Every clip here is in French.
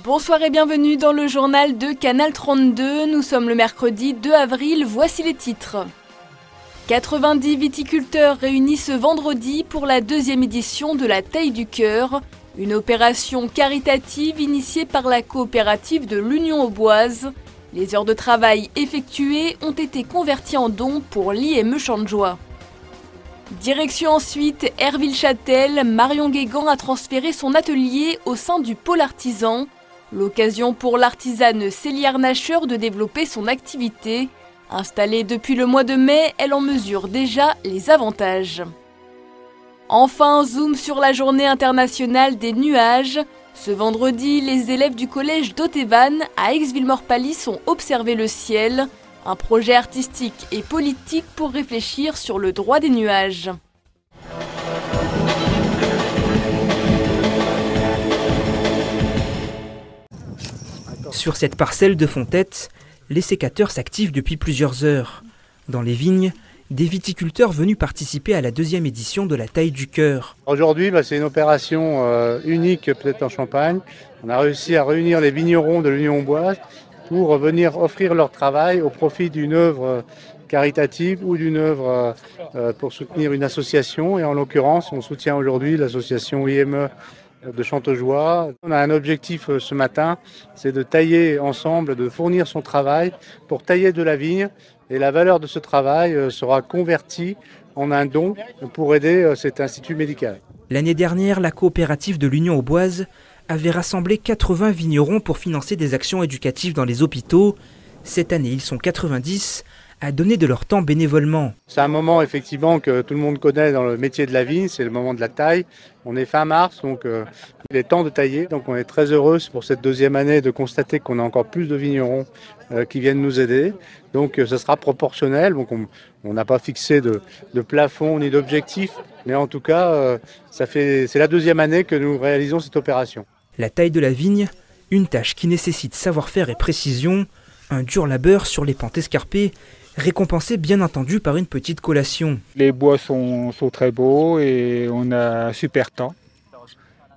Bonsoir et bienvenue dans le journal de Canal 32. Nous sommes le mercredi 2 avril, voici les titres. 90 viticulteurs réunis ce vendredi pour la deuxième édition de la Taille du Cœur, une opération caritative initiée par la coopérative de l'Union Auboise. Les heures de travail effectuées ont été converties en dons pour l'IME Chantejoie. Direction ensuite Herville-Châtel, Marion Guégan a transféré son atelier au sein du pôle artisan. L'occasion pour l'artisane Célie Arnacher de développer son activité. Installée depuis le mois de mai, elle en mesure déjà les avantages. Enfin, zoom sur la journée internationale des nuages. Ce vendredi, les élèves du collège d'Autévannes à Aix-Villemort-Palis ont observé le ciel. Un projet artistique et politique pour réfléchir sur le droit des nuages. Sur cette parcelle de Fontette, les sécateurs s'activent depuis plusieurs heures. Dans les vignes, des viticulteurs venus participer à la deuxième édition de la Taille du Cœur. Aujourd'hui, c'est une opération unique peut-être en Champagne. On a réussi à réunir les vignerons de l'Union Auboise pour venir offrir leur travail au profit d'une œuvre caritative ou d'une œuvre pour soutenir une association. Et en l'occurrence, on soutient aujourd'hui l'association IME de Chantejoie. On a un objectif ce matin, c'est de tailler ensemble, de fournir son travail pour tailler de la vigne. Et la valeur de ce travail sera convertie en un don pour aider cet institut médical. L'année dernière, la coopérative de l'Union Auboise avait rassemblé 80 vignerons pour financer des actions éducatives dans les hôpitaux. Cette année, ils sont 90 à donner de leur temps bénévolement. C'est un moment effectivement que tout le monde connaît dans le métier de la vigne, c'est le moment de la taille. On est fin mars, donc il est temps de tailler. Donc on est très heureux pour cette deuxième année de constater qu'on a encore plus de vignerons qui viennent nous aider. Donc ce sera proportionnel, donc on n'a pas fixé de plafond ni d'objectif, mais en tout cas c'est la deuxième année que nous réalisons cette opération. La taille de la vigne, une tâche qui nécessite savoir-faire et précision, un dur labeur sur les pentes escarpées, récompensé bien entendu par une petite collation. Les bois sont très beaux et on a un super temps.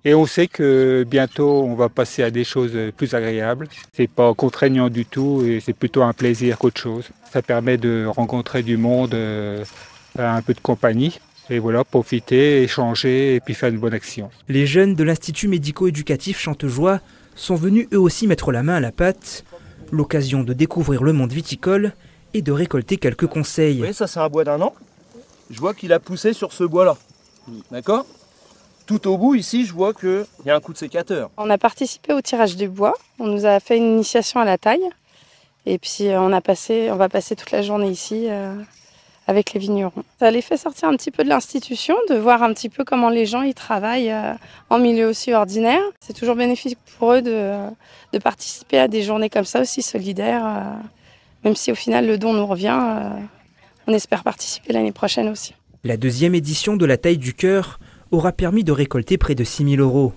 Et on sait que bientôt on va passer à des choses plus agréables. C'est pas contraignant du tout et c'est plutôt un plaisir qu'autre chose. Ça permet de rencontrer du monde, un peu de compagnie. Et voilà, profiter, échanger et puis faire une bonne action. Les jeunes de l'Institut médico-éducatif Chantejoie sont venus eux aussi mettre la main à la pâte. L'occasion de découvrir le monde viticole et de récolter quelques conseils. Oui, ça c'est un bois d'1 an. Je vois qu'il a poussé sur ce bois-là. D'accord ? Tout au bout, ici, je vois qu'il y a un coup de sécateur. On a participé au tirage du bois. On nous a fait une initiation à la taille. Et puis on va passer toute la journée ici avec les vignerons. Ça les fait sortir un petit peu de l'institution, de voir un petit peu comment les gens y travaillent en milieu aussi ordinaire. C'est toujours bénéfique pour eux de participer à des journées comme ça aussi solidaires. Même si au final le don nous revient, on espère participer l'année prochaine aussi. La deuxième édition de la Taille du Cœur aura permis de récolter près de 6 000 €.